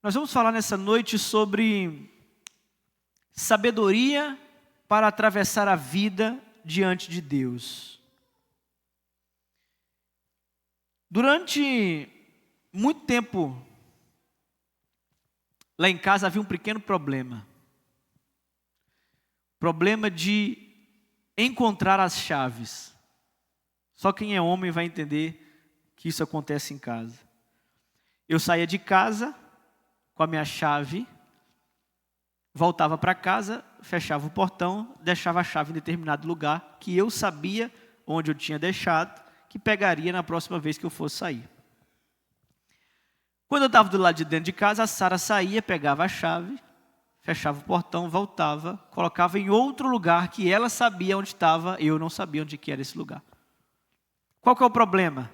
Nós vamos falar nessa noite sobre sabedoria para atravessar a vida diante de Deus. Durante muito tempo, lá em casa havia um pequeno problema. Problema de encontrar as chaves. Só quem é homem vai entender que isso acontece em casa. Eu saía de casa com a minha chave, voltava para casa, fechava o portão, deixava a chave em determinado lugar, que eu sabia onde eu tinha deixado, que pegaria na próxima vez que eu fosse sair. Quando eu estava do lado de dentro de casa, a Sara saía, pegava a chave, fechava o portão, voltava, colocava em outro lugar que ela sabia onde estava, eu não sabia onde que era esse lugar. Qual que é o problema?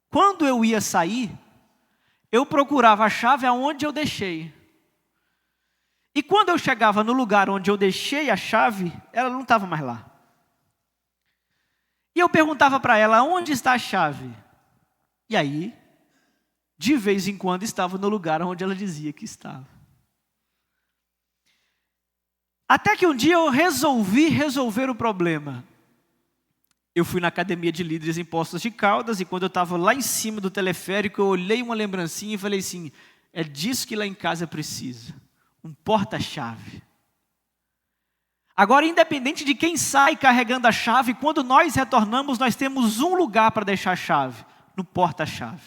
Quando eu ia sair, eu procurava a chave aonde eu deixei. E quando eu chegava no lugar onde eu deixei a chave, ela não estava mais lá. E eu perguntava para ela, onde está a chave? E aí, de vez em quando, estava no lugar onde ela dizia que estava. Até que um dia eu resolvi resolver o problema. Eu fui na academia de líderes em Poços de Caldas e quando eu estava lá em cima do teleférico, eu olhei uma lembrancinha e falei assim, é disso que lá em casa precisa, um porta-chave. Agora, independente de quem sai carregando a chave, quando nós retornamos, nós temos um lugar para deixar a chave, no porta-chave.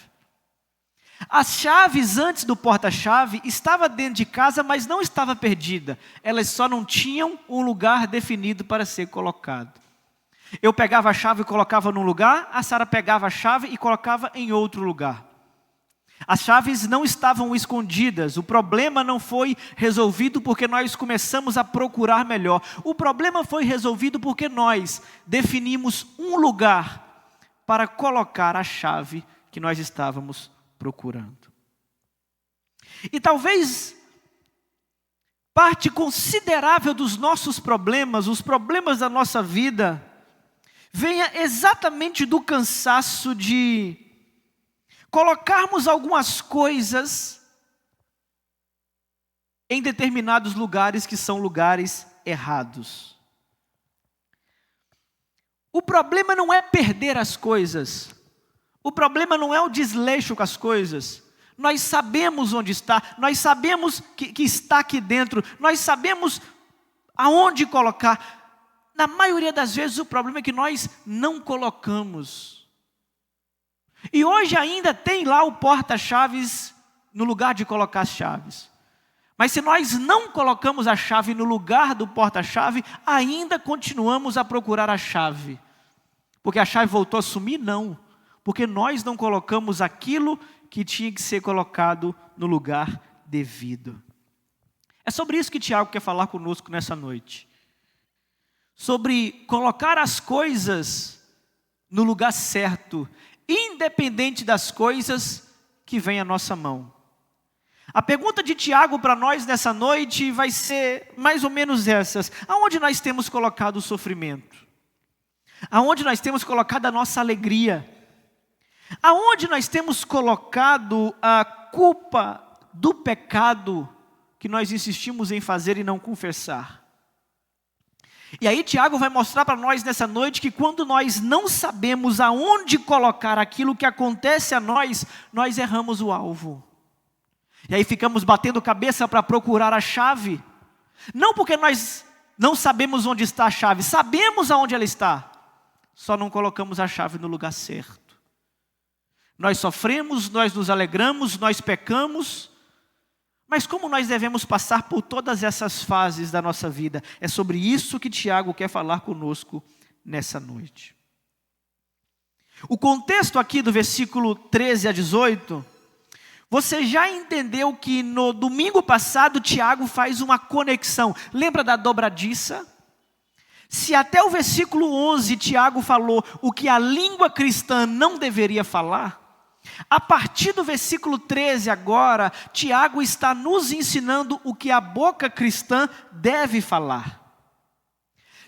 As chaves antes do porta-chave estavam dentro de casa, mas não estava perdida. Elas só não tinham um lugar definido para ser colocado. Eu pegava a chave e colocava num lugar, a Sara pegava a chave e colocava em outro lugar. As chaves não estavam escondidas, o problema não foi resolvido porque nós começamos a procurar melhor. O problema foi resolvido porque nós definimos um lugar para colocar a chave que nós estávamos procurando. E talvez parte considerável dos nossos problemas, os problemas da nossa vida, venha exatamente do cansaço de colocarmos algumas coisas em determinados lugares que são lugares errados. O problema não é perder as coisas. O problema não é o desleixo com as coisas. Nós sabemos onde está, nós sabemos que está aqui dentro, nós sabemos aonde colocar. Na maioria das vezes o problema é que nós não colocamos. E hoje ainda tem lá o porta-chaves no lugar de colocar as chaves. Mas se nós não colocamos a chave no lugar do porta-chave, ainda continuamos a procurar a chave. Porque a chave voltou a sumir? Não. Porque nós não colocamos aquilo que tinha que ser colocado no lugar devido. É sobre isso que Tiago quer falar conosco nessa noite. Sobre colocar as coisas no lugar certo, independente das coisas que vêm à nossa mão. A pergunta de Tiago para nós nessa noite vai ser mais ou menos essas. Aonde nós temos colocado o sofrimento? Aonde nós temos colocado a nossa alegria? Aonde nós temos colocado a culpa do pecado que nós insistimos em fazer e não confessar? E aí Tiago vai mostrar para nós nessa noite que quando nós não sabemos aonde colocar aquilo que acontece a nós, nós erramos o alvo. E aí ficamos batendo cabeça para procurar a chave. Não porque nós não sabemos onde está a chave, sabemos aonde ela está. Só não colocamos a chave no lugar certo. Nós sofremos, nós nos alegramos, nós pecamos. Mas como nós devemos passar por todas essas fases da nossa vida? É sobre isso que Tiago quer falar conosco nessa noite. O contexto aqui do versículo 13 a 18, você já entendeu que no domingo passado Tiago faz uma conexão. Lembra da dobradiça? Se até o versículo 11 Tiago falou o que a língua cristã não deveria falar, a partir do versículo 13 agora, Tiago está nos ensinando o que a boca cristã deve falar.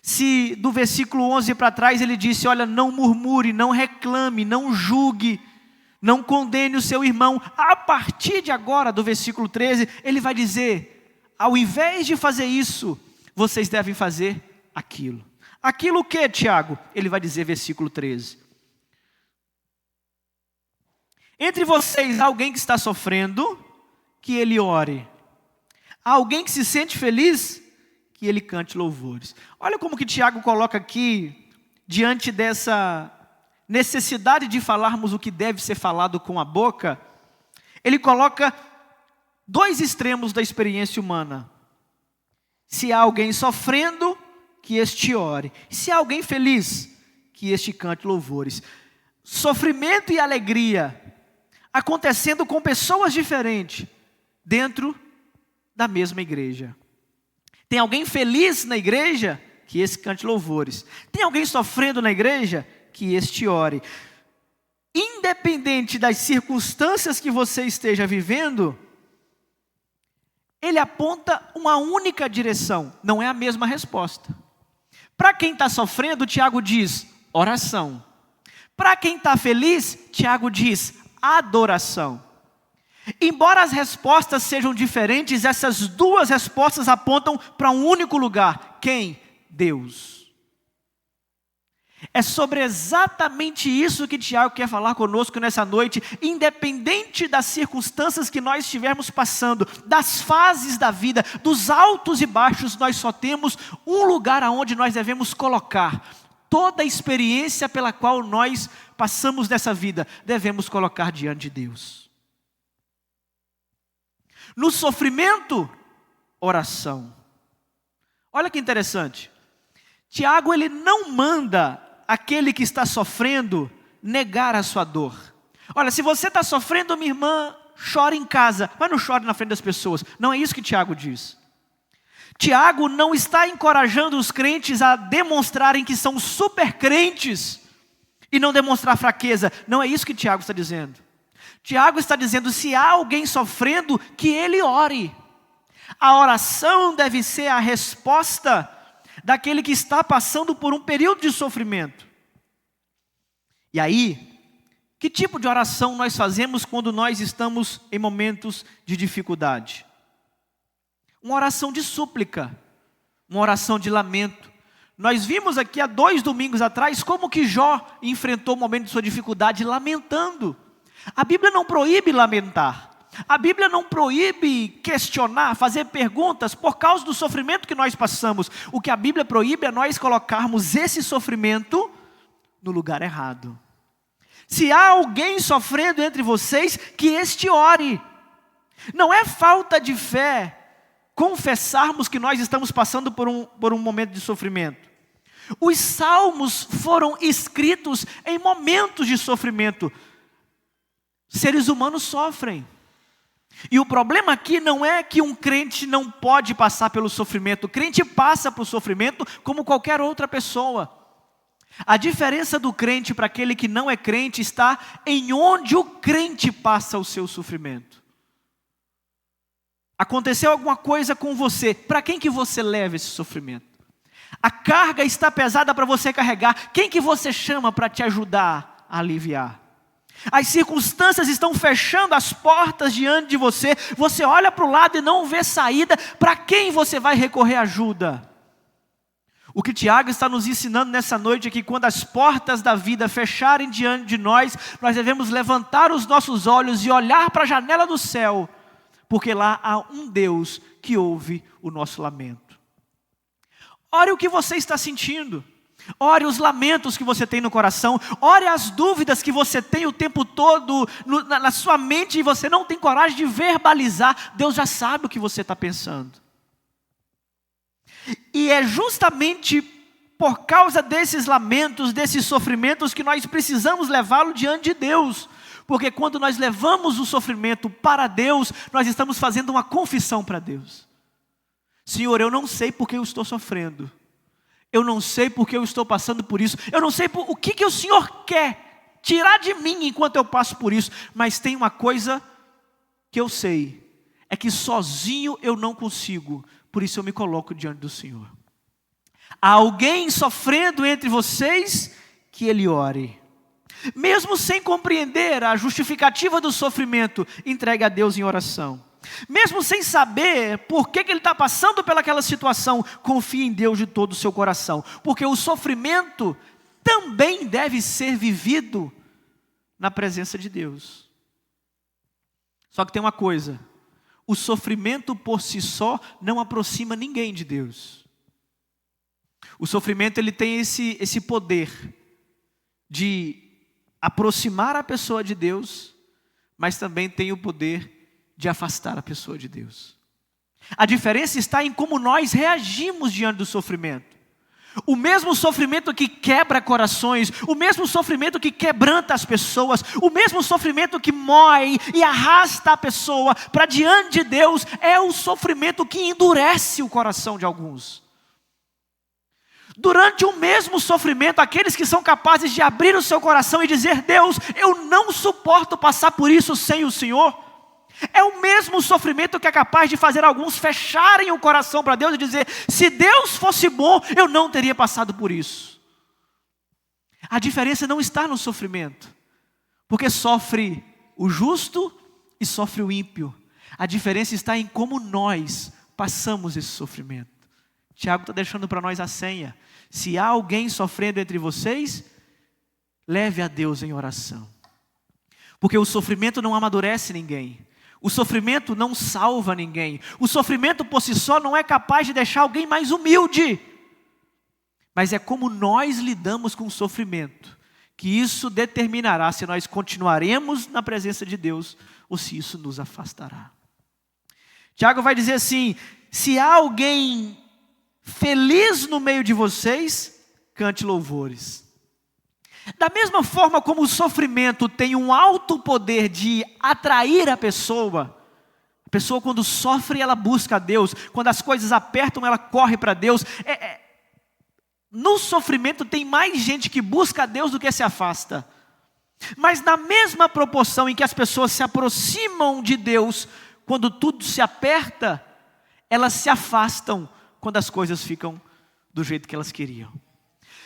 Se do versículo 11 para trás ele disse, olha, não murmure, não reclame, não julgue, Não condene o seu irmão. A partir de agora, do versículo 13, ele vai dizer: ao invés de fazer isso, vocês devem fazer aquilo. Aquilo o que, Tiago? Ele vai dizer, versículo 13. Entre vocês, há alguém que está sofrendo, que ele ore. Há alguém que se sente feliz, que ele cante louvores. Olha como que Tiago coloca aqui, diante dessa necessidade de falarmos o que deve ser falado com a boca, ele coloca dois extremos da experiência humana. Se há alguém sofrendo, que este ore. Se há alguém feliz, que este cante louvores. Sofrimento e alegria acontecendo com pessoas diferentes dentro da mesma igreja. Tem alguém feliz na igreja, que esse cante louvores. Tem alguém sofrendo na igreja, que este ore. Independente das circunstâncias que você esteja vivendo, ele aponta uma única direção, não é a mesma resposta. Para quem está sofrendo, Tiago diz oração. Para quem está feliz, Tiago diz adoração. Embora as respostas sejam diferentes, essas duas respostas apontam para um único lugar. Quem? Deus. É sobre exatamente isso que Tiago quer falar conosco nessa noite, independente das circunstâncias que nós estivermos passando, das fases da vida, dos altos e baixos, nós só temos um lugar aonde nós devemos colocar toda a experiência pela qual nós passamos nessa vida, devemos colocar diante de Deus. No sofrimento, oração. Olha que interessante. Tiago, ele não manda aquele que está sofrendo negar a sua dor. Olha, se você está sofrendo, minha irmã, chore em casa, mas não chore na frente das pessoas. Não é isso que Tiago diz. Tiago não está encorajando os crentes a demonstrarem que são super crentes e não demonstrar fraqueza. Não é isso que Tiago está dizendo. Tiago está dizendo, se há alguém sofrendo, que ele ore. A oração deve ser a resposta daquele que está passando por um período de sofrimento. E aí, que tipo de oração nós fazemos quando nós estamos em momentos de dificuldade? Uma oração de súplica, uma oração de lamento. Nós vimos aqui há 2 domingos atrás como que Jó enfrentou o momento de sua dificuldade lamentando. A Bíblia não proíbe lamentar. A Bíblia não proíbe questionar, fazer perguntas por causa do sofrimento que nós passamos. O que a Bíblia proíbe é nós colocarmos esse sofrimento no lugar errado. Se há alguém sofrendo entre vocês, que este ore. Não é falta de fé confessarmos que nós estamos passando por um momento de sofrimento. Os salmos foram escritos em momentos de sofrimento. Seres humanos sofrem. E o problema aqui não é que um crente não pode passar pelo sofrimento. O crente passa pelo sofrimento como qualquer outra pessoa. A diferença do crente para aquele que não é crente está em onde o crente passa o seu sofrimento. Aconteceu alguma coisa com você, para quem que você leva esse sofrimento? A carga está pesada para você carregar, quem que você chama para te ajudar a aliviar? As circunstâncias estão fechando as portas diante de você, você olha para o lado e não vê saída, para quem você vai recorrer ajuda? O que Tiago está nos ensinando nessa noite é que quando as portas da vida fecharem diante de nós, nós devemos levantar os nossos olhos e olhar para a janela do céu, porque lá há um Deus que ouve o nosso lamento. Ore o que você está sentindo. Ore os lamentos que você tem no coração. Ore as dúvidas que você tem o tempo todo na sua mente e você não tem coragem de verbalizar. Deus já sabe o que você está pensando. E é justamente por causa desses lamentos, desses sofrimentos, que nós precisamos levá-lo diante de Deus. Porque quando nós levamos o sofrimento para Deus, nós estamos fazendo uma confissão para Deus. Senhor, eu não sei porque eu estou sofrendo. Eu não sei porque eu estou passando por isso. Eu não sei o que o Senhor quer tirar de mim enquanto eu passo por isso. Mas tem uma coisa que eu sei. É que sozinho eu não consigo. Por isso eu me coloco diante do Senhor. Há alguém sofrendo entre vocês, que ele ore. Mesmo sem compreender a justificativa do sofrimento, entregue a Deus em oração. Mesmo sem saber por que ele está passando pelaquela situação, confie em Deus de todo o seu coração. Porque o sofrimento também deve ser vivido na presença de Deus. Só que tem uma coisa: o sofrimento por si só não aproxima ninguém de Deus. O sofrimento ele tem esse poder de aproximar a pessoa de Deus, mas também tem o poder de afastar a pessoa de Deus. A diferença está em como nós reagimos diante do sofrimento. O mesmo sofrimento que quebra corações, o mesmo sofrimento que quebranta as pessoas, o mesmo sofrimento que mói e arrasta a pessoa para diante de Deus, é o sofrimento que endurece o coração de alguns. Durante o mesmo sofrimento, aqueles que são capazes de abrir o seu coração e dizer: Deus, eu não suporto passar por isso sem o Senhor, é o mesmo sofrimento que é capaz de fazer alguns fecharem o coração para Deus e dizer: se Deus fosse bom, eu não teria passado por isso. A diferença não está no sofrimento, porque sofre o justo e sofre o ímpio. A diferença está em como nós passamos esse sofrimento. Tiago está deixando para nós a senha: se há alguém sofrendo entre vocês, leve a Deus em oração. Porque o sofrimento não amadurece ninguém. O sofrimento não salva ninguém. O sofrimento por si só não é capaz de deixar alguém mais humilde. Mas é como nós lidamos com o sofrimento que isso determinará se nós continuaremos na presença de Deus ou se isso nos afastará. Tiago vai dizer assim: se há alguém feliz no meio de vocês, cante louvores. Da mesma forma como o sofrimento tem um alto poder de atrair a pessoa quando sofre, ela busca a Deus, quando as coisas apertam, ela corre para Deus. No sofrimento tem mais gente que busca a Deus do que se afasta. Mas na mesma proporção em que as pessoas se aproximam de Deus, quando tudo se aperta, elas se afastam quando as coisas ficam do jeito que elas queriam.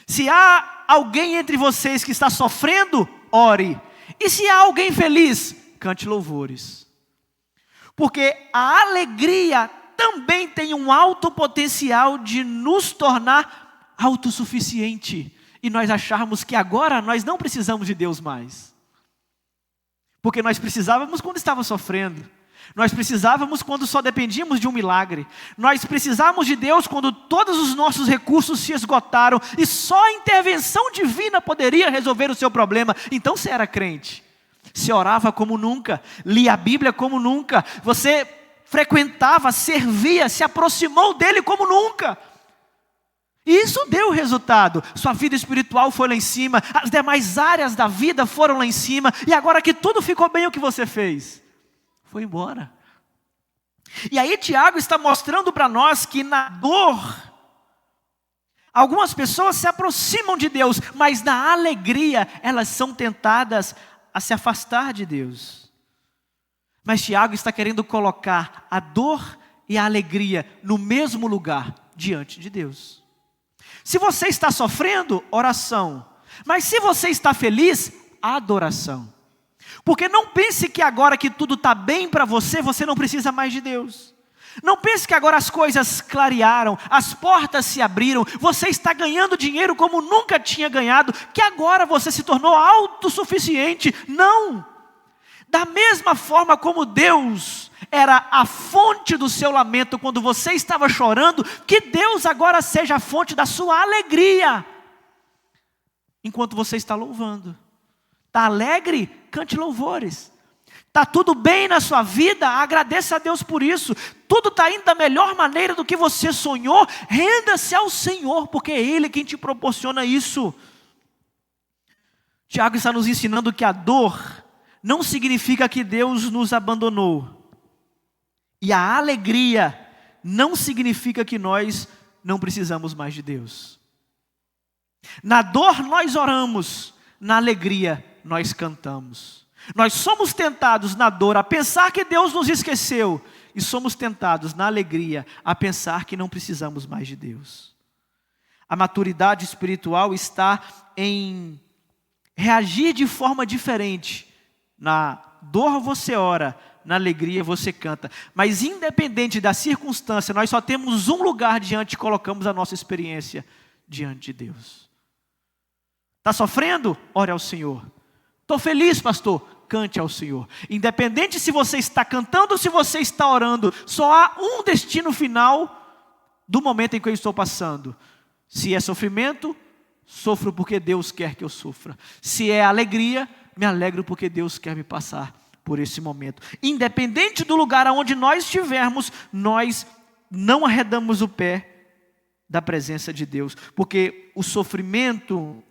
Se há alguém entre vocês que está sofrendo, ore. E se há alguém feliz, cante louvores. Porque a alegria também tem um alto potencial de nos tornar autossuficiente. E nós acharmos que agora nós não precisamos de Deus mais. Porque nós precisávamos quando estava sofrendo. Nós precisávamos quando só dependíamos de um milagre. Nós precisávamos de Deus quando todos os nossos recursos se esgotaram e só a intervenção divina poderia resolver o seu problema. Então você era crente. Você orava como nunca, lia a Bíblia como nunca, você frequentava, servia, se aproximou dele como nunca. E isso deu resultado. Sua vida espiritual foi lá em cima, as demais áreas da vida foram lá em cima, e agora que tudo ficou bem, o que você fez? Foi embora. E aí Tiago está mostrando para nós que na dor, algumas pessoas se aproximam de Deus, mas na alegria elas são tentadas a se afastar de Deus. Mas Tiago está querendo colocar a dor e a alegria no mesmo lugar, diante de Deus. Se você está sofrendo, oração. Mas se você está feliz, adoração. Porque não pense que agora que tudo está bem para você, você não precisa mais de Deus. Não pense que agora as coisas clarearam, as portas se abriram, você está ganhando dinheiro como nunca tinha ganhado, que agora você se tornou autossuficiente. Não! Da mesma forma como Deus era a fonte do seu lamento quando você estava chorando, que Deus agora seja a fonte da sua alegria, enquanto você está louvando. Está alegre? Cante louvores. Está tudo bem na sua vida? Agradeça a Deus por isso. Tudo está indo da melhor maneira do que você sonhou? Renda-se ao Senhor, porque é Ele quem te proporciona isso. Tiago está nos ensinando que a dor não significa que Deus nos abandonou. E a alegria não significa que nós não precisamos mais de Deus. Na dor nós oramos, na alegria nós cantamos. Nós somos tentados na dor a pensar que Deus nos esqueceu, e somos tentados na alegria a pensar que não precisamos mais de Deus. A maturidade espiritual está em reagir de forma diferente. Na dor você ora, na alegria você canta. Mas independente da circunstância, nós só temos um lugar diante e colocamos a nossa experiência diante de Deus. Está sofrendo? Ore ao Senhor. Estou feliz, pastor? Cante ao Senhor. Independente se você está cantando ou se você está orando, só há um destino final do momento em que eu estou passando. Se é sofrimento, sofro porque Deus quer que eu sofra. Se é alegria, me alegro porque Deus quer me passar por esse momento. Independente do lugar aonde nós estivermos, nós não arredamos o pé da presença de Deus. Porque o sofrimento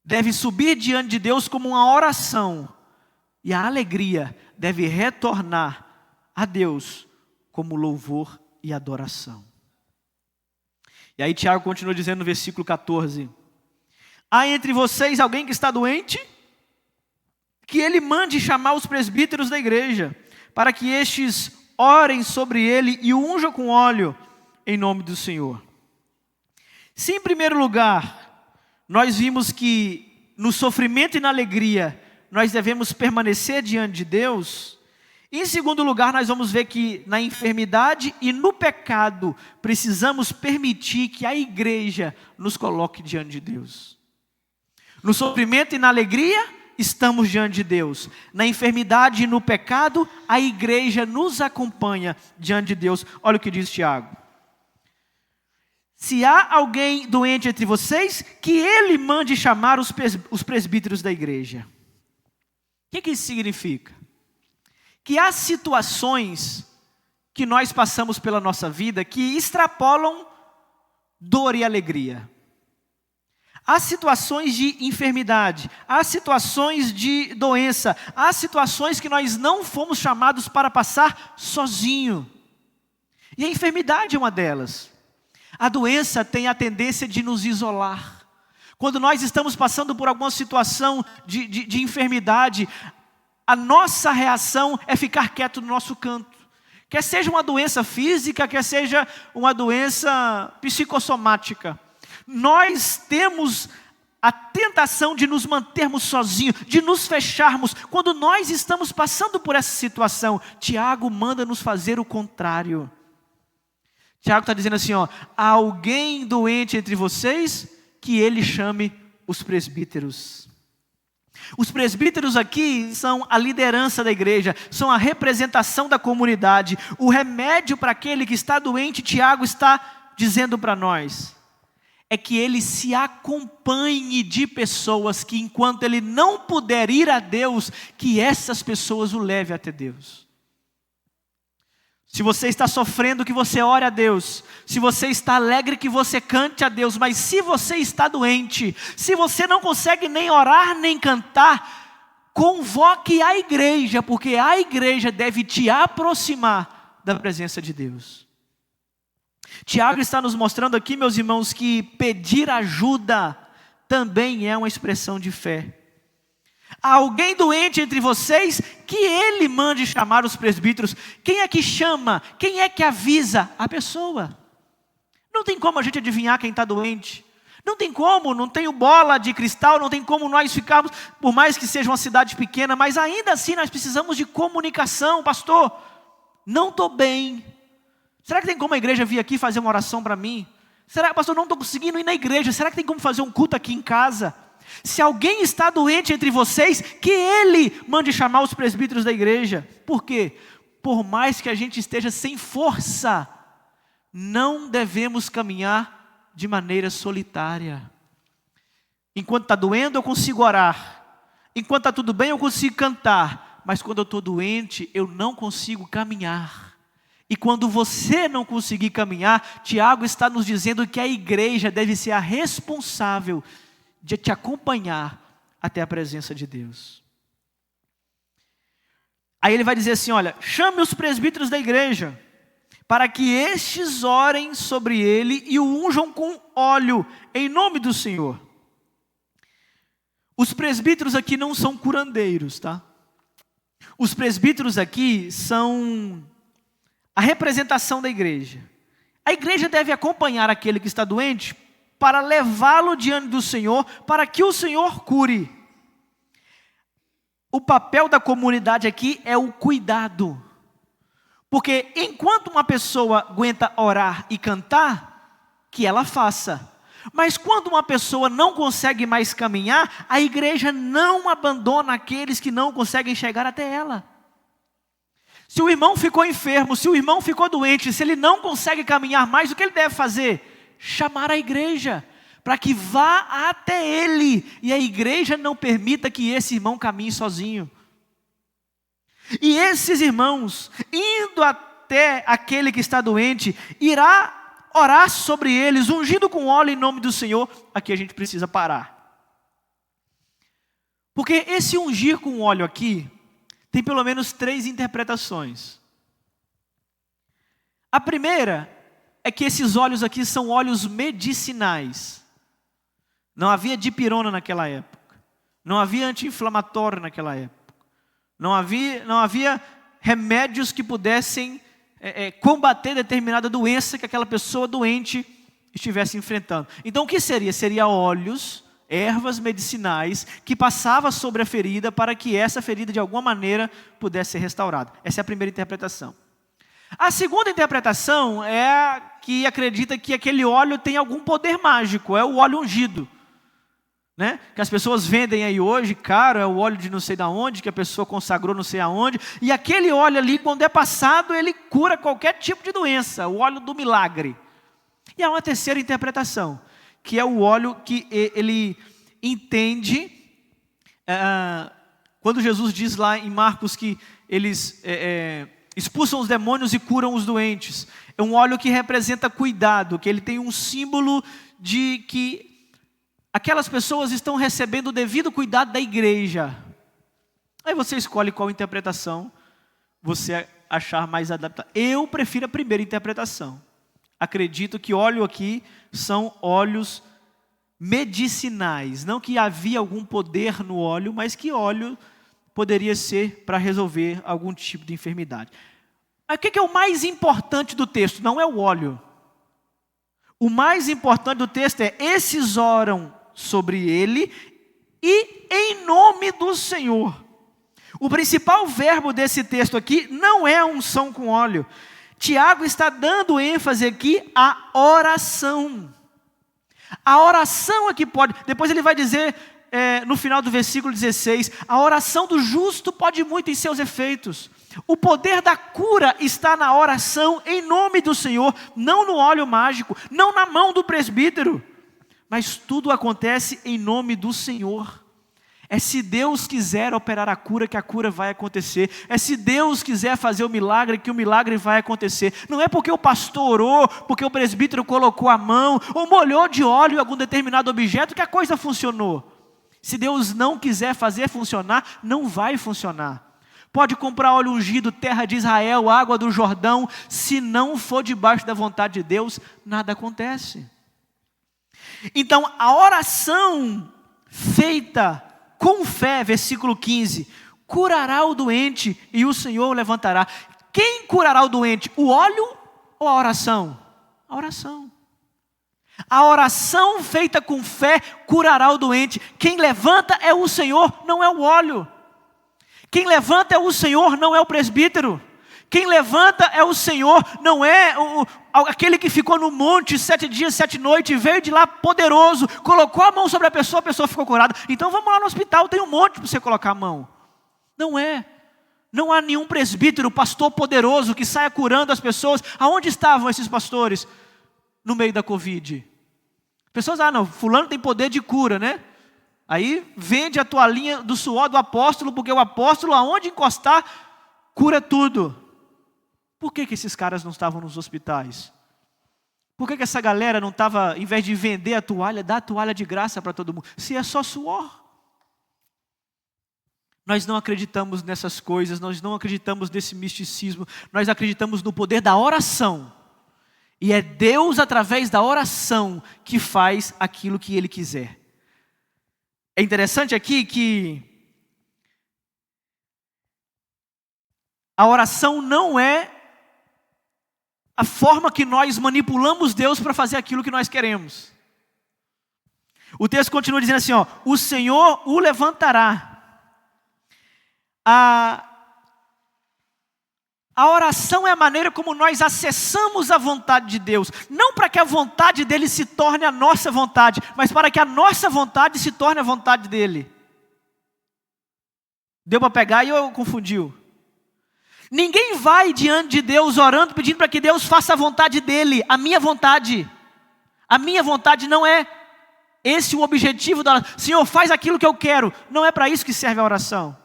deve subir diante de Deus como uma oração. E a alegria deve retornar a Deus como louvor e adoração. E aí Tiago continua dizendo no versículo 14. Há entre vocês alguém que está doente? Que ele mande chamar os presbíteros da igreja, para que estes orem sobre ele e o unjam com óleo em nome do Senhor. Se em primeiro lugar, nós vimos que no sofrimento e na alegria, nós devemos permanecer diante de Deus. Em segundo lugar, nós vamos ver que na enfermidade e no pecado, precisamos permitir que a igreja nos coloque diante de Deus. No sofrimento e na alegria, estamos diante de Deus. Na enfermidade e no pecado, a igreja nos acompanha diante de Deus. Olha o que diz Tiago. Se há alguém doente entre vocês, que ele mande chamar os presbíteros da igreja. O que isso significa? Que há situações que nós passamos pela nossa vida que extrapolam dor e alegria. Há situações de enfermidade, há situações de doença, há situações que nós não fomos chamados para passar sozinho. E a enfermidade é uma delas. A doença tem a tendência de nos isolar. Quando nós estamos passando por alguma situação de enfermidade, a nossa reação é ficar quieto no nosso canto. Quer seja uma doença física, quer seja uma doença psicossomática. Nós temos a tentação de nos mantermos sozinhos, de nos fecharmos. Quando nós estamos passando por essa situação, Tiago manda nos fazer o contrário. Tiago está dizendo assim, ó, há alguém doente entre vocês, que ele chame os presbíteros. Os presbíteros aqui são a liderança da igreja, são a representação da comunidade. O remédio para aquele que está doente, Tiago está dizendo para nós, é que ele se acompanhe de pessoas que enquanto ele não puder ir a Deus, que essas pessoas o levem até Deus. Se você está sofrendo, que você ore a Deus. Se você está alegre, que você cante a Deus. Mas se você está doente, se você não consegue nem orar, nem cantar, convoque a igreja, porque a igreja deve te aproximar da presença de Deus. Tiago está nos mostrando aqui, meus irmãos, que pedir ajuda também é uma expressão de fé. Há alguém doente entre vocês, que ele mande chamar os presbíteros. Quem é que chama? Quem é que avisa? A pessoa. Não tem como a gente adivinhar quem está doente. Não tem como, não tenho bola de cristal, não tem como nós ficarmos, por mais que seja uma cidade pequena, mas ainda assim nós precisamos de comunicação. Pastor, não estou bem. Será que tem como a igreja vir aqui fazer uma oração para mim? Será, pastor, não estou conseguindo ir na igreja. Será que tem como fazer um culto aqui em casa? Se alguém está doente entre vocês, que ele mande chamar os presbíteros da igreja. Por quê? Por mais que a gente esteja sem força, não devemos caminhar de maneira solitária. Enquanto está doendo, eu consigo orar. Enquanto está tudo bem, eu consigo cantar. Mas quando eu estou doente, eu não consigo caminhar. E quando você não conseguir caminhar, Tiago está nos dizendo que a igreja deve ser a responsável de te acompanhar até a presença de Deus. Aí ele vai dizer assim, olha, chame os presbíteros da igreja, para que estes orem sobre ele e o unjam com óleo, em nome do Senhor. Os presbíteros aqui não são curandeiros, tá? Os presbíteros aqui são a representação da igreja. A igreja deve acompanhar aquele que está doente, para levá-lo diante do Senhor, para que o Senhor cure. O papel da comunidade aqui é o cuidado. Porque enquanto uma pessoa aguenta orar e cantar, que ela faça. Mas quando uma pessoa não consegue mais caminhar, a igreja não abandona aqueles que não conseguem chegar até ela. Se o irmão ficou enfermo, se o irmão ficou doente, se ele não consegue caminhar mais, o que ele deve fazer? Chamar a igreja, para que vá até ele, e a igreja não permita que esse irmão caminhe sozinho. E esses irmãos, indo até aquele que está doente, irá orar sobre eles, ungindo com óleo em nome do Senhor. Aqui a gente precisa parar. Porque esse ungir com óleo aqui, tem pelo menos 3 interpretações. A primeira é que esses óleos aqui são óleos medicinais. Não havia dipirona naquela época. Não havia anti-inflamatório naquela época. Não havia remédios que pudessem combater determinada doença que aquela pessoa doente estivesse enfrentando. Então o que seria? Seria óleos, ervas medicinais que passava sobre a ferida para que essa ferida de alguma maneira pudesse ser restaurada. Essa é a primeira interpretação. A segunda interpretação é a que acredita que aquele óleo tem algum poder mágico, é o óleo ungido. Né? Que as pessoas vendem aí hoje, caro, é o óleo de não sei da onde, que a pessoa consagrou não sei aonde, e aquele óleo ali, quando é passado, ele cura qualquer tipo de doença, o óleo do milagre. E há uma terceira interpretação, que é o óleo que ele entende, quando Jesus diz lá em Marcos que eles expulsam os demônios e curam os doentes. É um óleo que representa cuidado, que ele tem um símbolo de que aquelas pessoas estão recebendo o devido cuidado da igreja. Aí você escolhe qual interpretação você achar mais adaptada. Eu prefiro a primeira interpretação. Acredito que óleo aqui são óleos medicinais. Não que havia algum poder no óleo, mas que óleo poderia ser para resolver algum tipo de enfermidade. Mas o que é o mais importante do texto? Não é o óleo. O mais importante do texto é: esses oram sobre ele e em nome do Senhor. O principal verbo desse texto aqui não é a unção com óleo. Tiago está dando ênfase aqui à oração. A oração é que pode, depois ele vai dizer no final do versículo 16, a oração do justo pode muito em seus efeitos. O poder da cura está na oração em nome do Senhor, não no óleo mágico, não na mão do presbítero. Mas tudo acontece em nome do Senhor. É se Deus quiser operar a cura, que a cura vai acontecer. É se Deus quiser fazer o milagre, que o milagre vai acontecer. Não é porque o pastor orou, porque o presbítero colocou a mão, ou molhou de óleo algum determinado objeto, que a coisa funcionou. Se Deus não quiser fazer funcionar, não vai funcionar. Pode comprar óleo ungido, terra de Israel, água do Jordão, se não for debaixo da vontade de Deus, nada acontece. Então, a oração feita com fé, versículo 15, curará o doente e o Senhor o levantará. Quem curará o doente? O óleo ou a oração? A oração. A oração feita com fé curará o doente. Quem levanta é o Senhor, não é o óleo. Quem levanta é o Senhor, não é o presbítero. Quem levanta é o Senhor, não é aquele que ficou no monte 7 dias, 7 noites, veio de lá poderoso, colocou a mão sobre a pessoa ficou curada. Então vamos lá no hospital, tem um monte para você colocar a mão. Não é. Não há nenhum presbítero, pastor poderoso que saia curando as pessoas. Aonde estavam esses pastores? No meio da Covid. Pessoas, não, fulano tem poder de cura, né? Aí vende a toalhinha do suor do apóstolo, porque o apóstolo, aonde encostar, cura tudo. Por que esses caras não estavam nos hospitais? Por que essa galera não estava, em vez de vender a toalha, dar a toalha de graça para todo mundo? Se é só suor. Nós não acreditamos nessas coisas, nós não acreditamos nesse misticismo, nós acreditamos no poder da oração. E é Deus, através da oração, que faz aquilo que Ele quiser. É interessante aqui que a oração não é a forma que nós manipulamos Deus para fazer aquilo que nós queremos. O texto continua dizendo assim, ó, o Senhor o levantará. A oração é a maneira como nós acessamos a vontade de Deus. Não para que a vontade dele se torne a nossa vontade, mas para que a nossa vontade se torne a vontade dele. Deu para pegar e eu confundiu. Ninguém vai diante de Deus orando, pedindo para que Deus faça a vontade dele, a minha vontade. A minha vontade não é esse o objetivo da oração. Senhor, faz aquilo que eu quero. Não é para isso que serve a oração.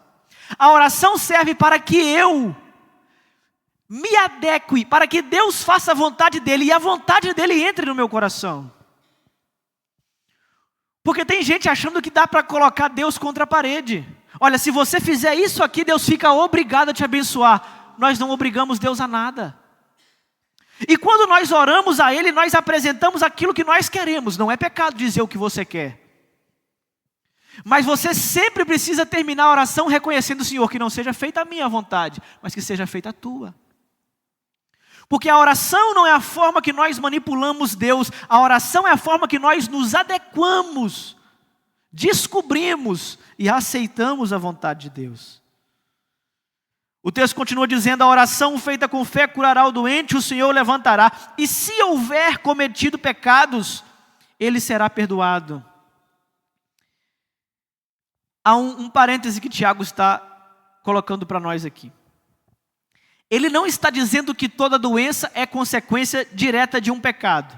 A oração serve para que eu me adeque, para que Deus faça a vontade dele e a vontade dele entre no meu coração. Porque tem gente achando que dá para colocar Deus contra a parede. Olha, se você fizer isso aqui, Deus fica obrigado a te abençoar. Nós não obrigamos Deus a nada. E quando nós oramos a Ele, nós apresentamos aquilo que nós queremos. Não é pecado dizer o que você quer. Mas você sempre precisa terminar a oração reconhecendo, Senhor, que não seja feita a minha vontade, mas que seja feita a tua. Porque a oração não é a forma que nós manipulamos Deus. A oração é a forma que nós nos adequamos, descobrimos e aceitamos a vontade de Deus. O texto continua dizendo, a oração feita com fé curará o doente, o Senhor o levantará. E se houver cometido pecados, ele será perdoado. Há um parêntese que Tiago está colocando para nós aqui. Ele não está dizendo que toda doença é consequência direta de um pecado.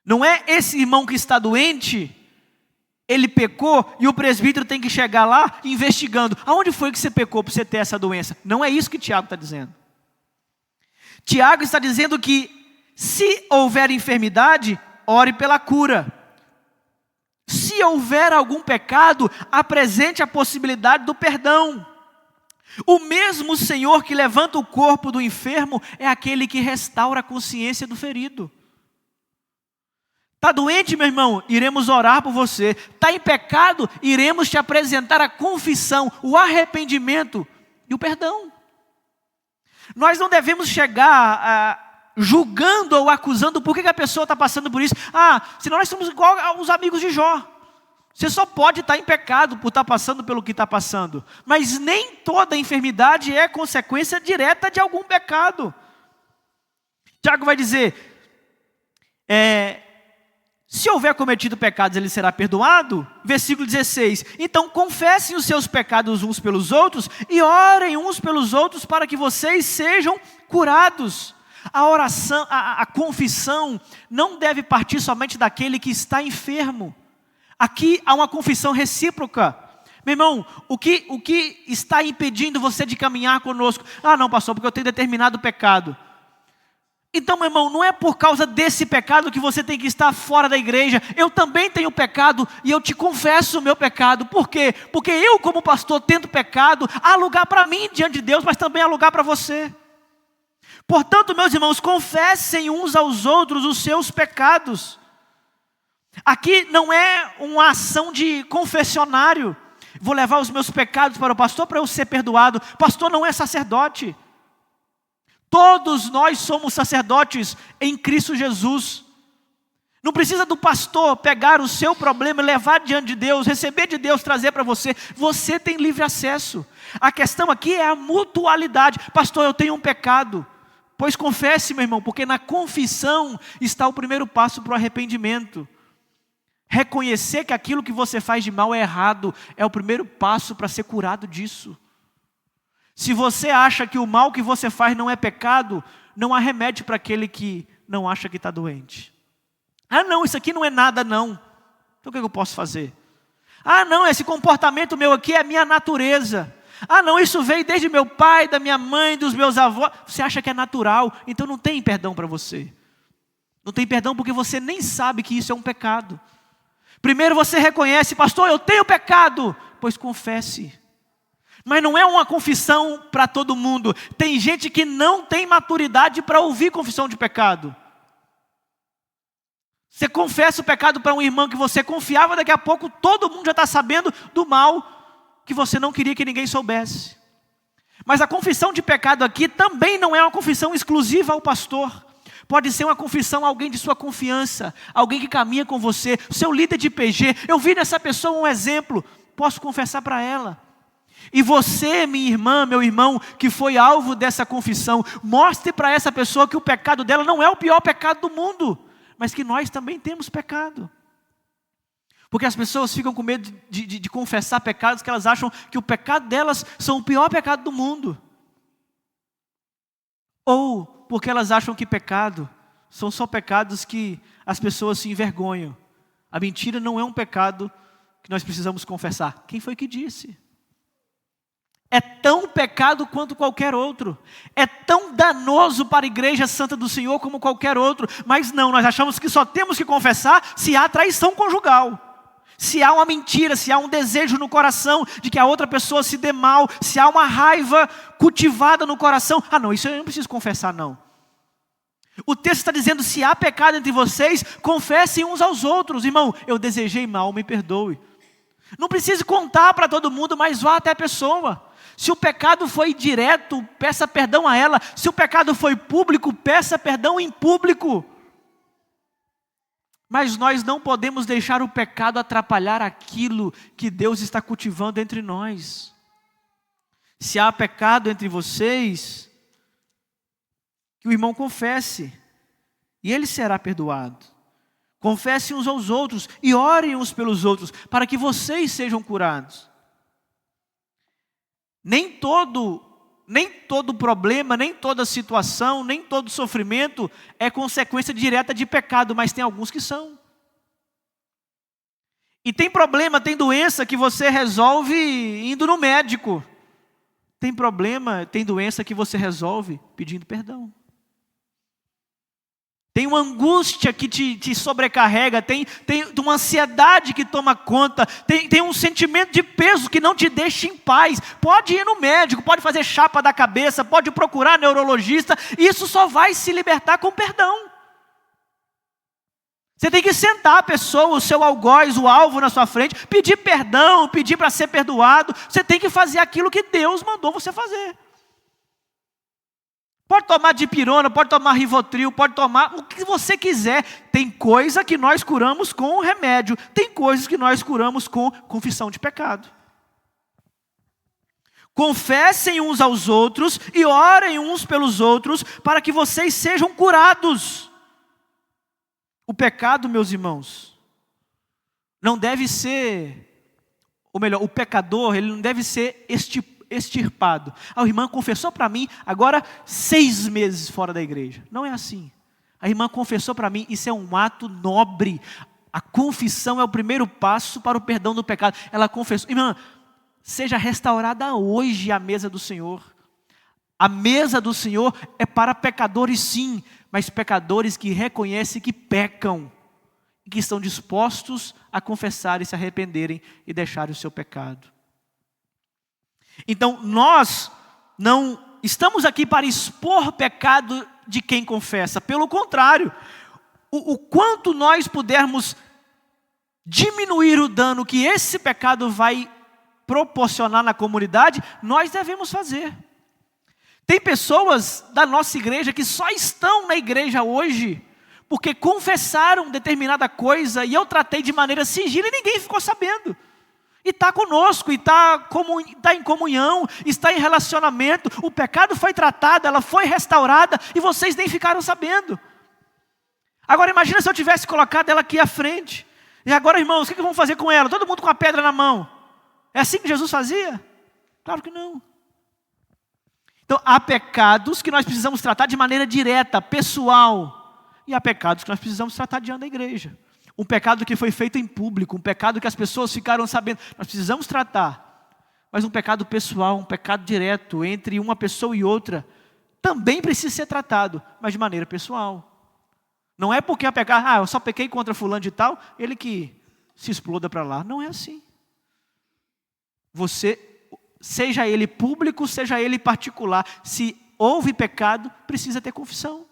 Não é esse irmão que está doente, ele pecou e o presbítero tem que chegar lá investigando. Aonde foi que você pecou para você ter essa doença? Não é isso que Tiago está dizendo. Tiago está dizendo que se houver enfermidade, ore pela cura. Se houver algum pecado, apresente a possibilidade do perdão. O mesmo Senhor que levanta o corpo do enfermo é aquele que restaura a consciência do ferido. Está doente, meu irmão? Iremos orar por você. Está em pecado? Iremos te apresentar a confissão, o arrependimento e o perdão. Nós não devemos chegar julgando ou acusando por que a pessoa está passando por isso. Senão nós somos igual aos amigos de Jó. Você só pode estar em pecado por estar passando pelo que está passando. Mas nem toda enfermidade é consequência direta de algum pecado. Tiago vai dizer, se houver cometido pecados, ele será perdoado. Versículo 16, então confessem os seus pecados uns pelos outros e orem uns pelos outros para que vocês sejam curados. A oração, a confissão não deve partir somente daquele que está enfermo. Aqui há uma confissão recíproca. Meu irmão, o que está impedindo você de caminhar conosco? Não, pastor, porque eu tenho determinado pecado. Então, meu irmão, não é por causa desse pecado que você tem que estar fora da igreja. Eu também tenho pecado e eu te confesso o meu pecado. Por quê? Porque eu, como pastor, tendo pecado, há lugar para mim diante de Deus, mas também há lugar para você. Portanto, meus irmãos, confessem uns aos outros os seus pecados. Aqui não é uma ação de confessionário. Vou levar os meus pecados para o pastor para eu ser perdoado. Pastor não é sacerdote. Todos nós somos sacerdotes em Cristo Jesus. Não precisa do pastor pegar o seu problema e levar diante de Deus, receber de Deus, trazer para você. Você tem livre acesso. A questão aqui é a mutualidade. Pastor, eu tenho um pecado. Pois confesse, meu irmão, porque na confissão está o primeiro passo para o arrependimento. Reconhecer que aquilo que você faz de mal é errado é o primeiro passo para ser curado disso. Se você acha que o mal que você faz não é pecado, não há remédio para aquele que não acha que está doente. Não, isso aqui não é nada não. Então o que eu posso fazer? Não, esse comportamento meu aqui é minha natureza. Não, isso veio desde meu pai, da minha mãe, dos meus avós. Você acha que é natural, então não tem perdão para você. Não tem perdão porque você nem sabe que isso é um pecado. Primeiro você reconhece, pastor, eu tenho pecado. Pois confesse. Mas não é uma confissão para todo mundo. Tem gente que não tem maturidade para ouvir confissão de pecado. Você confessa o pecado para um irmão que você confiava, daqui a pouco todo mundo já está sabendo do mal que você não queria que ninguém soubesse. Mas a confissão de pecado aqui também não é uma confissão exclusiva ao pastor. Pode ser uma confissão a alguém de sua confiança, alguém que caminha com você, seu líder de PG. Eu vi nessa pessoa um exemplo, posso confessar para ela. E você, minha irmã, meu irmão, que foi alvo dessa confissão, mostre para essa pessoa que o pecado dela não é o pior pecado do mundo, mas que nós também temos pecado. Porque as pessoas ficam com medo de confessar pecados que elas acham que o pecado delas são o pior pecado do mundo. Ou porque elas acham que pecado são só pecados que as pessoas se envergonham. A mentira não é um pecado que nós precisamos confessar. Quem foi que disse? É tão pecado quanto qualquer outro. É tão danoso para a igreja santa do Senhor como qualquer outro. Mas não, nós achamos que só temos que confessar se há traição conjugal. Se há uma mentira, se há um desejo no coração de que a outra pessoa se dê mal, se há uma raiva cultivada no coração. Ah não, isso eu não preciso confessar não. O texto está dizendo, se há pecado entre vocês, confessem uns aos outros. Irmão, eu desejei mal, me perdoe. Não precise contar para todo mundo, mas vá até a pessoa. Se o pecado foi direto, peça perdão a ela. Se o pecado foi público, peça perdão em público. Mas nós não podemos deixar o pecado atrapalhar aquilo que Deus está cultivando entre nós. Se há pecado entre vocês, que o irmão confesse, e ele será perdoado. Confessem uns aos outros e orem uns pelos outros, para que vocês sejam curados. Nem todo problema, nem toda situação, nem todo sofrimento é consequência direta de pecado, mas tem alguns que são. E tem problema, tem doença que você resolve indo no médico. Tem problema, tem doença que você resolve pedindo perdão. Tem uma angústia que te sobrecarrega, tem uma ansiedade que toma conta, tem um sentimento de peso que não te deixa em paz. Pode ir no médico, pode fazer chapa da cabeça, pode procurar neurologista, isso só vai se libertar com perdão. Você tem que sentar a pessoa, o seu algoz, o alvo na sua frente, pedir perdão, pedir para ser perdoado. Você tem que fazer aquilo que Deus mandou você fazer. Pode tomar dipirona, pode tomar Rivotril, pode tomar o que você quiser. Tem coisa que nós curamos com remédio, tem coisas que nós curamos com confissão de pecado. Confessem uns aos outros e orem uns pelos outros para que vocês sejam curados. O pecado, meus irmãos, não deve ser, ou melhor, o pecador, ele não deve ser extirpado. A irmã confessou para mim, agora 6 meses fora da igreja. Não é assim. A irmã confessou para mim, isso é um ato nobre. A confissão é o primeiro passo para o perdão do pecado. Ela confessou. Irmã, seja restaurada hoje a mesa do Senhor. A mesa do Senhor é para pecadores sim, mas pecadores que reconhecem que pecam, e que estão dispostos a confessar e se arrependerem e deixarem o seu pecado. Então, nós não estamos aqui para expor pecado de quem confessa. Pelo contrário, o quanto nós pudermos diminuir o dano que esse pecado vai proporcionar na comunidade, nós devemos fazer. Tem pessoas da nossa igreja que só estão na igreja hoje porque confessaram determinada coisa e eu tratei de maneira sigila e ninguém ficou sabendo. E está conosco, e está em comunhão, está em relacionamento. O pecado foi tratado, ela foi restaurada e vocês nem ficaram sabendo. Agora imagina se eu tivesse colocado ela aqui à frente. E agora, irmãos, o que vamos fazer com ela? Todo mundo com a pedra na mão. É assim que Jesus fazia? Claro que não. Então, há pecados que nós precisamos tratar de maneira direta, pessoal. E há pecados que nós precisamos tratar diante da igreja. Um pecado que foi feito em público, um pecado que as pessoas ficaram sabendo. Nós precisamos tratar. Mas um pecado pessoal, um pecado direto entre uma pessoa e outra, também precisa ser tratado, mas de maneira pessoal. Não é porque a pecar, eu só pequei contra fulano de tal, ele que se exploda para lá. Não é assim. Você, seja ele público, seja ele particular, se houve pecado, precisa ter confissão.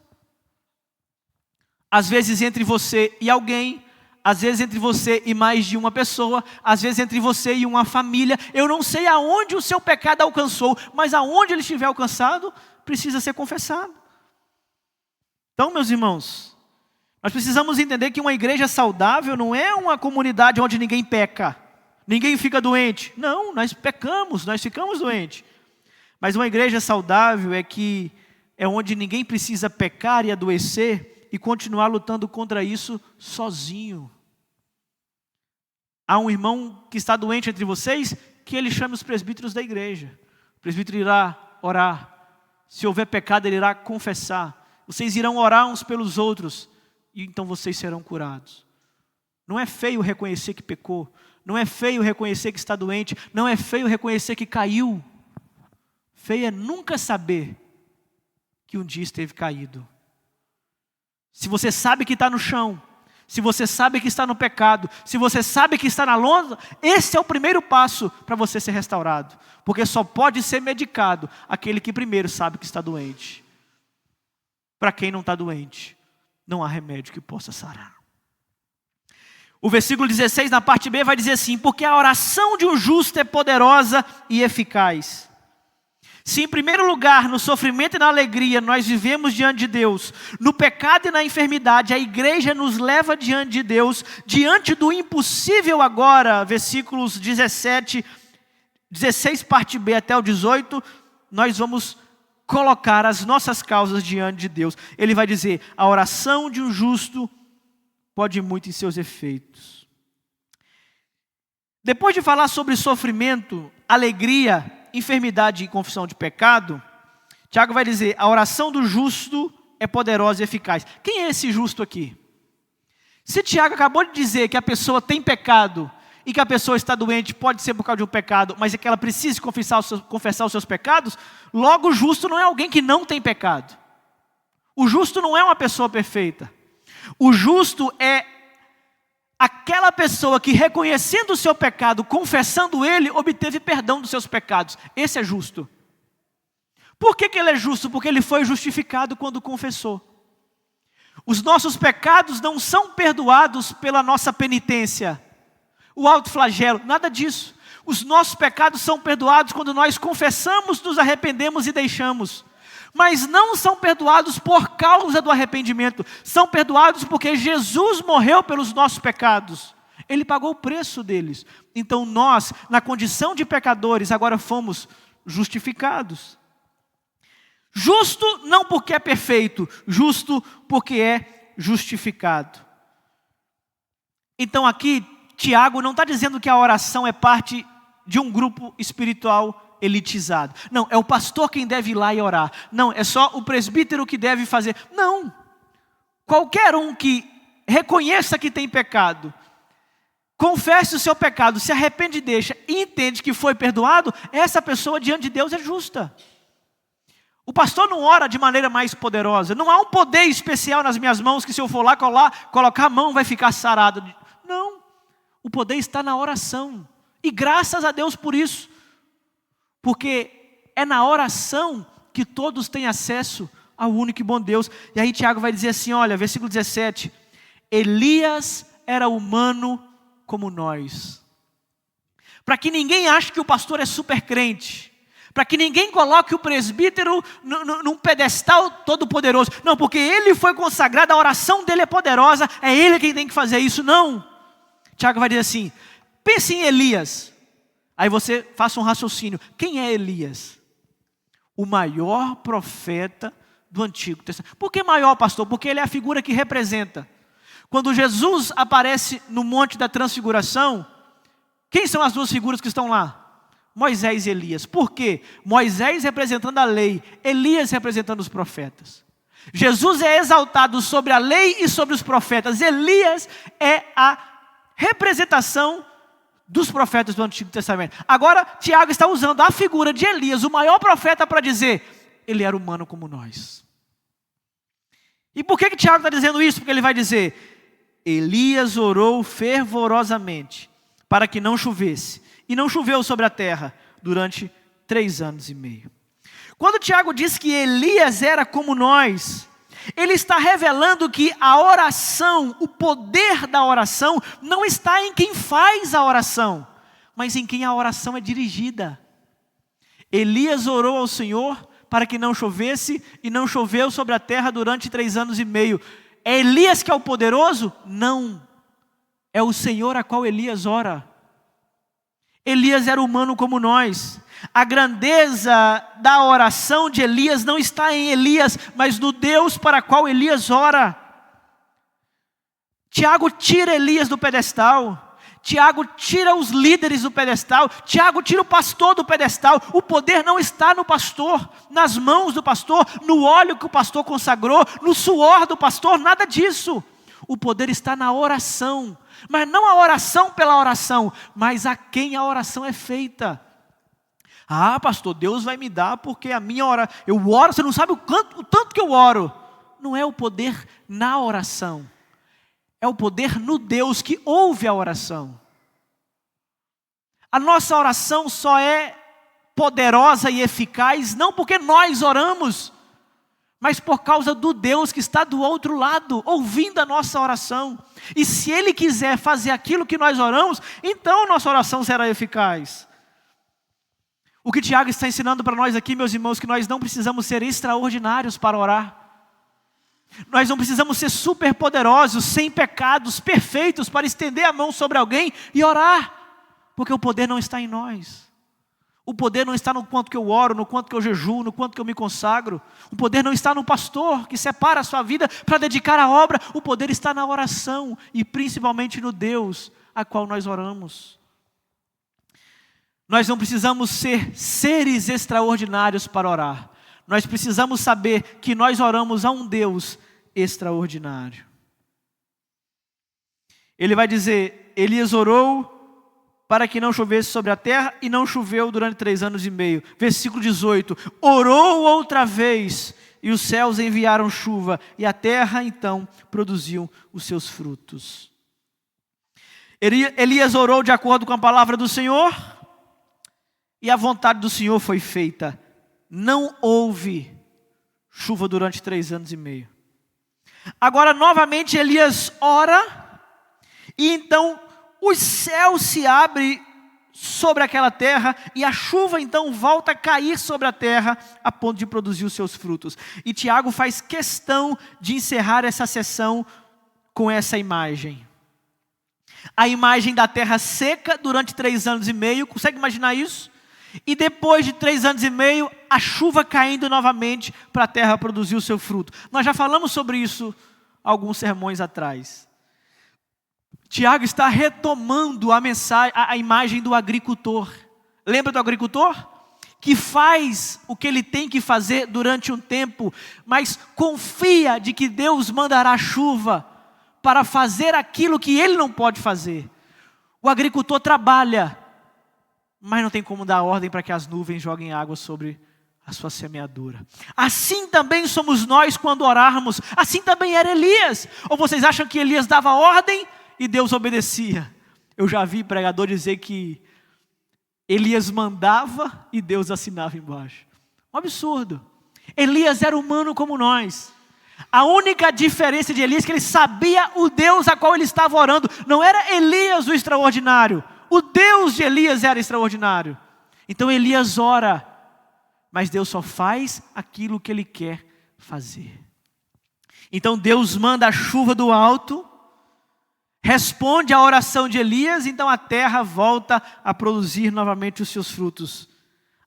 Às vezes entre você e alguém, às vezes entre você e mais de uma pessoa, às vezes entre você e uma família. Eu não sei aonde o seu pecado alcançou, mas aonde ele estiver alcançado, precisa ser confessado. Então, meus irmãos, nós precisamos entender que uma igreja saudável não é uma comunidade onde ninguém peca, ninguém fica doente. Não, nós pecamos, nós ficamos doentes. Mas uma igreja saudável é onde ninguém precisa pecar e adoecer e continuar lutando contra isso sozinho. Há um irmão que está doente entre vocês, que ele chame os presbíteros da igreja. O presbítero irá orar. Se houver pecado, ele irá confessar. Vocês irão orar uns pelos outros, e então vocês serão curados. Não é feio reconhecer que pecou. Não é feio reconhecer que está doente. Não é feio reconhecer que caiu. Feio é nunca saber que um dia esteve caído. Se você sabe que está no chão, se você sabe que está no pecado, se você sabe que está na lona, esse é o primeiro passo para você ser restaurado. Porque só pode ser medicado aquele que primeiro sabe que está doente. Para quem não está doente, não há remédio que possa sarar. O versículo 16, na parte B, vai dizer assim: porque a oração de um justo é poderosa e eficaz. Se em primeiro lugar, no sofrimento e na alegria, nós vivemos diante de Deus, no pecado e na enfermidade, a igreja nos leva diante de Deus, diante do impossível agora, versículos 16, parte B até o 18, nós vamos colocar as nossas causas diante de Deus. Ele vai dizer: a oração de um justo pode muito em seus efeitos. Depois de falar sobre sofrimento, alegria, enfermidade e confissão de pecado, Tiago vai dizer: a oração do justo é poderosa e eficaz. Quem é esse justo aqui? Se Tiago acabou de dizer que a pessoa tem pecado e que a pessoa está doente, pode ser por causa de um pecado, mas é que ela precisa confessar os seus pecados, logo o justo não é alguém que não tem pecado. O justo não é uma pessoa perfeita. O justo é aquela pessoa que, reconhecendo o seu pecado, confessando ele, obteve perdão dos seus pecados. Esse é justo. Por que ele é justo? Porque ele foi justificado quando confessou. Os nossos pecados não são perdoados pela nossa penitência, o autoflagelo, nada disso. Os nossos pecados são perdoados quando nós confessamos, nos arrependemos e deixamos. Mas não são perdoados por causa do arrependimento. São perdoados porque Jesus morreu pelos nossos pecados. Ele pagou o preço deles. Então nós, na condição de pecadores, agora fomos justificados. Justo não porque é perfeito, justo porque é justificado. Então aqui, Tiago não está dizendo que a oração é parte de um grupo espiritual elitizado. Não, é o pastor quem deve ir lá e orar. Não, é só o presbítero que deve fazer. Não. Qualquer um que reconheça que tem pecado, confesse o seu pecado, se arrepende e deixa, e entende que foi perdoado, essa pessoa diante de Deus é justa. O pastor não ora de maneira mais poderosa. Não há um poder especial nas minhas mãos que se eu for lá colocar a mão vai ficar sarado. Não. O poder está na oração. E graças a Deus por isso. Porque é na oração que todos têm acesso ao único e bom Deus. E aí Tiago vai dizer assim, olha, versículo 17. Elias era humano como nós. Para que ninguém ache que o pastor é super crente. Para que ninguém coloque o presbítero num pedestal todo poderoso. Não, porque ele foi consagrado, a oração dele é poderosa, é ele quem tem que fazer isso. Não. Tiago vai dizer assim, pense em Elias. Aí você faça um raciocínio. Quem é Elias? O maior profeta do Antigo Testamento. Por que maior, pastor? Porque ele é a figura que representa. Quando Jesus aparece no Monte da Transfiguração, quem são as duas figuras que estão lá? Moisés e Elias. Por quê? Moisés representando a lei, Elias representando os profetas. Jesus é exaltado sobre a lei e sobre os profetas. Elias é a representação dos profetas do Antigo Testamento. Agora, Tiago está usando a figura de Elias, o maior profeta, para dizer, ele era humano como nós. E por que Tiago está dizendo isso? Porque ele vai dizer, Elias orou fervorosamente para que não chovesse, e não choveu sobre a terra durante 3 anos e meio. Quando Tiago diz que Elias era como nós, ele está revelando que a oração, o poder da oração, não está em quem faz a oração, mas em quem a oração é dirigida. Elias orou ao Senhor para que não chovesse, e não choveu sobre a terra durante 3 anos e meio. É Elias que é o poderoso? Não. É o Senhor a qual Elias ora. Elias era humano como nós. A grandeza da oração de Elias não está em Elias, mas no Deus para qual Elias ora. Tiago tira Elias do pedestal. Tiago tira os líderes do pedestal. Tiago tira o pastor do pedestal. O poder não está no pastor, nas mãos do pastor, no óleo que o pastor consagrou, no suor do pastor, nada disso. O poder está na oração. Mas não a oração pela oração, mas a quem a oração é feita. Ah, pastor, Deus vai me dar porque a minha oração, eu oro, você não sabe o tanto que eu oro. Não é o poder na oração. É o poder no Deus que ouve a oração. A nossa oração só é poderosa e eficaz, não porque nós oramos, mas por causa do Deus que está do outro lado, ouvindo a nossa oração. E se Ele quiser fazer aquilo que nós oramos, então nossa oração será eficaz. O que Tiago está ensinando para nós aqui, meus irmãos, que nós não precisamos ser extraordinários para orar. Nós não precisamos ser super poderosos, sem pecados, perfeitos, para estender a mão sobre alguém e orar. Porque o poder não está em nós. O poder não está no quanto que eu oro, no quanto que eu jejuo, no quanto que eu me consagro. O poder não está no pastor que separa a sua vida para dedicar a obra. O poder está na oração e principalmente no Deus a qual nós oramos. Nós não precisamos ser seres extraordinários para orar. Nós precisamos saber que nós oramos a um Deus extraordinário. Ele vai dizer, Elias orou para que não chovesse sobre a terra, e não choveu durante 3 anos e meio. Versículo 18, orou outra vez, e os céus enviaram chuva, e a terra então produziu os seus frutos. Elias orou de acordo com a palavra do Senhor, e a vontade do Senhor foi feita. Não houve chuva durante 3 anos e meio. Agora novamente Elias ora, e então os céus se abrem sobre aquela terra, e a chuva então volta a cair sobre a terra, a ponto de produzir os seus frutos. E Tiago faz questão de encerrar essa sessão com essa imagem. A imagem da terra seca durante 3 anos e meio, consegue imaginar isso? E depois de 3 anos e meio, a chuva caindo novamente para a terra produzir o seu fruto. Nós já falamos sobre isso alguns sermões atrás. Tiago está retomando a imagem do agricultor. Lembra do agricultor? Que faz o que ele tem que fazer durante um tempo, mas confia de que Deus mandará chuva para fazer aquilo que ele não pode fazer. O agricultor trabalha, mas não tem como dar ordem para que as nuvens joguem água sobre a sua semeadura. Assim também somos nós quando orarmos. Assim também era Elias. Ou vocês acham que Elias dava ordem e Deus obedecia? Eu já vi pregador dizer que Elias mandava e Deus assinava embaixo. Um absurdo. Elias era humano como nós. A única diferença de Elias é que ele sabia o Deus a qual ele estava orando. Não era Elias o extraordinário. O Deus de Elias era extraordinário. Então Elias ora, mas Deus só faz aquilo que Ele quer fazer. Então Deus manda a chuva do alto, responde à oração de Elias, então a terra volta a produzir novamente os seus frutos.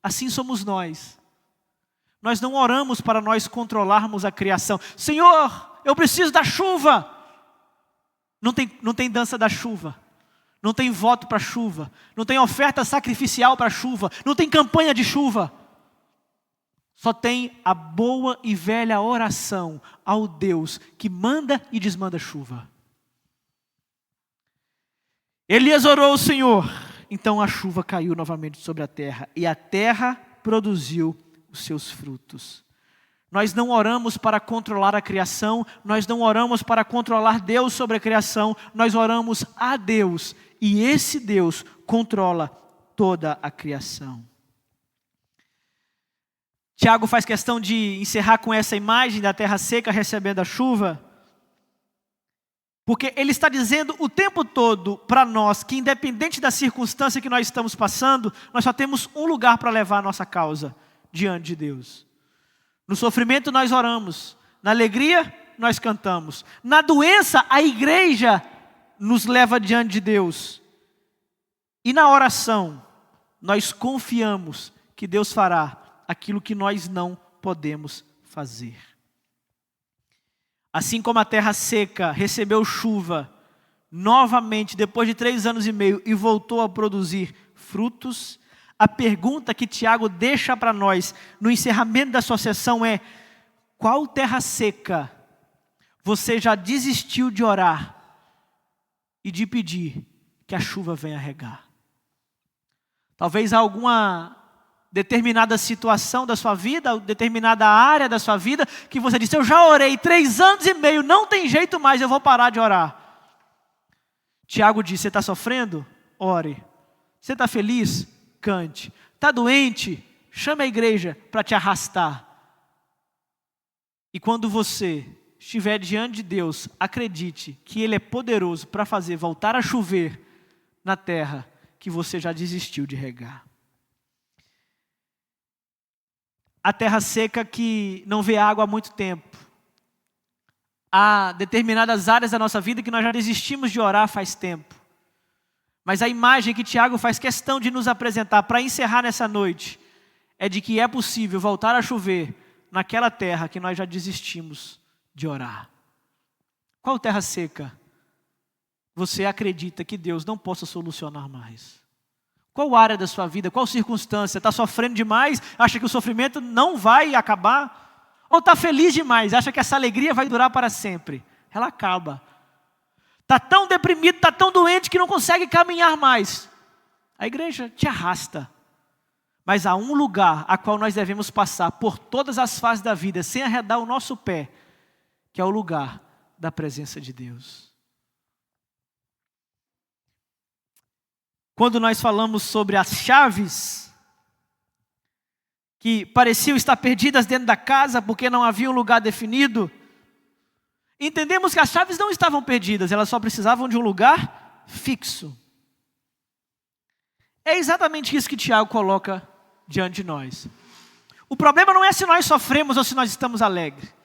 Assim somos nós. Nós não oramos para nós controlarmos a criação. Senhor, eu preciso da chuva. Não tem dança da chuva. Não tem voto para chuva, não tem oferta sacrificial para chuva, não tem campanha de chuva. Só tem a boa e velha oração ao Deus que manda e desmanda chuva. Elias orou ao Senhor, então a chuva caiu novamente sobre a terra, e a terra produziu os seus frutos. Nós não oramos para controlar a criação, nós não oramos para controlar Deus sobre a criação, nós oramos a Deus, e esse Deus controla toda a criação. Tiago faz questão de encerrar com essa imagem da terra seca recebendo a chuva, porque ele está dizendo o tempo todo para nós que, independente da circunstância que nós estamos passando, nós só temos um lugar para levar a nossa causa diante de Deus. No sofrimento nós oramos, na alegria nós cantamos, na doença a igreja nos leva diante de Deus. E na oração nós confiamos que Deus fará aquilo que nós não podemos fazer. Assim como a terra seca recebeu chuva novamente depois de 3 anos e meio e voltou a produzir frutos, a pergunta que Tiago deixa para nós no encerramento da sua sessão é: qual terra seca você já desistiu de orar e de pedir que a chuva venha regar? Talvez alguma determinada situação da sua vida, determinada área da sua vida, que você disse: eu já orei 3 anos e meio, não tem jeito mais, eu vou parar de orar. Tiago diz: você está sofrendo? Ore. Você está feliz? Cante. Está doente? Chame a igreja para te arrastar. E quando você estiver diante de Deus, acredite que Ele é poderoso para fazer voltar a chover na terra que você já desistiu de regar. A terra seca que não vê água há muito tempo. Há determinadas áreas da nossa vida que nós já desistimos de orar faz tempo. Mas a imagem que Tiago faz questão de nos apresentar para encerrar nessa noite é de que é possível voltar a chover naquela terra que nós já desistimos de orar. Qual terra seca você acredita que Deus não possa solucionar mais? Qual área da sua vida, qual circunstância? Está sofrendo demais? Acha que o sofrimento não vai acabar? Ou está feliz demais? Acha que essa alegria vai durar para sempre? Ela acaba. Está tão deprimido, está tão doente que não consegue caminhar mais. A igreja te arrasta. Mas há um lugar a qual nós devemos passar por todas as fases da vida, sem arredar o nosso pé, que é o lugar da presença de Deus. Quando nós falamos sobre as chaves, que pareciam estar perdidas dentro da casa, porque não havia um lugar definido, entendemos que as chaves não estavam perdidas, elas só precisavam de um lugar fixo. É exatamente isso que Tiago coloca diante de nós. O problema não é se nós sofremos ou se nós estamos alegres.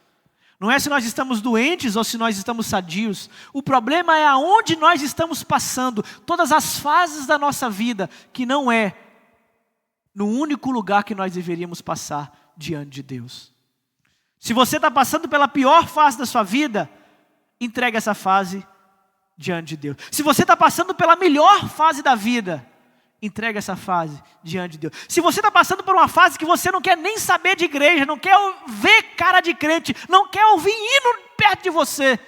Não é se nós estamos doentes ou se nós estamos sadios. O problema é aonde nós estamos passando, todas as fases da nossa vida, que não é no único lugar que nós deveríamos passar diante de Deus. Se você está passando pela pior fase da sua vida, entregue essa fase diante de Deus. Se você está passando pela melhor fase da vida, entregue essa fase diante de Deus. Se você está passando por uma fase que você não quer nem saber de igreja, não quer ver cara de crente, não quer ouvir hino perto de você,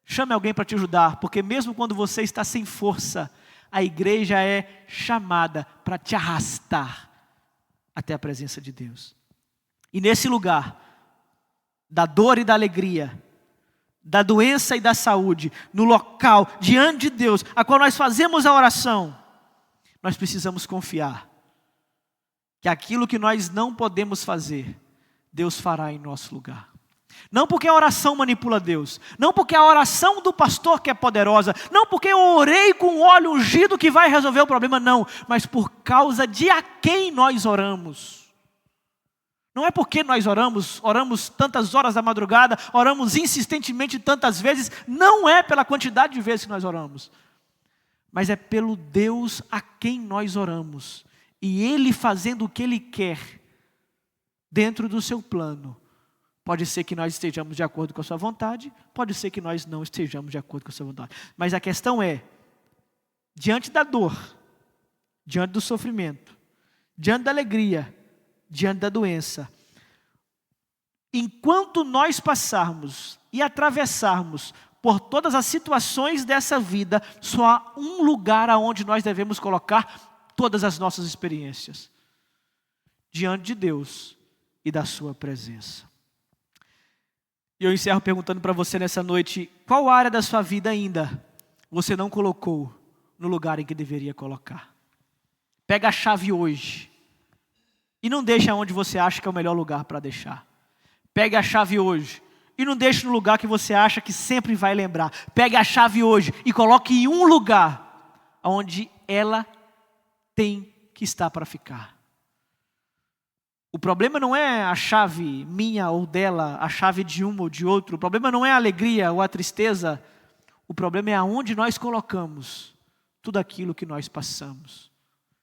chame alguém para te ajudar, porque mesmo quando você está sem força, a igreja é chamada para te arrastar até a presença de Deus. E nesse lugar da dor e da alegria, da doença e da saúde, no local, diante de Deus, a qual nós fazemos a oração, nós precisamos confiar que aquilo que nós não podemos fazer, Deus fará em nosso lugar. Não porque a oração manipula Deus, não porque a oração do pastor que é poderosa, não porque eu orei com óleo ungido que vai resolver o problema, não, mas por causa de a quem nós oramos. Não é porque nós oramos tantas horas da madrugada, oramos insistentemente tantas vezes, não é pela quantidade de vezes que nós oramos, mas é pelo Deus a quem nós oramos, e Ele fazendo o que Ele quer, dentro do seu plano. Pode ser que nós estejamos de acordo com a sua vontade, pode ser que nós não estejamos de acordo com a sua vontade, mas a questão é, diante da dor, diante do sofrimento, diante da alegria, diante da doença, enquanto nós passarmos e atravessarmos por todas as situações dessa vida, só há um lugar aonde nós devemos colocar todas as nossas experiências: diante de Deus e da sua presença. E eu encerro perguntando para você nessa noite: qual área da sua vida ainda você não colocou no lugar em que deveria colocar? Pega a chave hoje e não deixa onde você acha que é o melhor lugar para deixar. Pegue a chave hoje e não deixe no lugar que você acha que sempre vai lembrar. Pegue a chave hoje e coloque em um lugar onde ela tem que estar para ficar. O problema não é a chave minha ou dela, a chave de um ou de outro. O problema não é a alegria ou a tristeza. O problema é aonde nós colocamos tudo aquilo que nós passamos.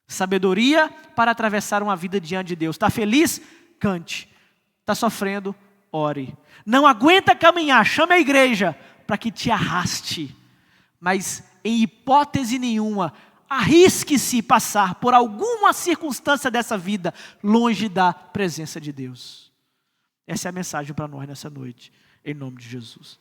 Sabedoria para atravessar uma vida diante de Deus. Está feliz? Cante. Está sofrendo? Ore. Não aguenta caminhar? Chame a igreja para que te arraste. Mas em hipótese nenhuma, arrisque-se passar por alguma circunstância dessa vida longe da presença de Deus. Essa é a mensagem para nós nessa noite, em nome de Jesus.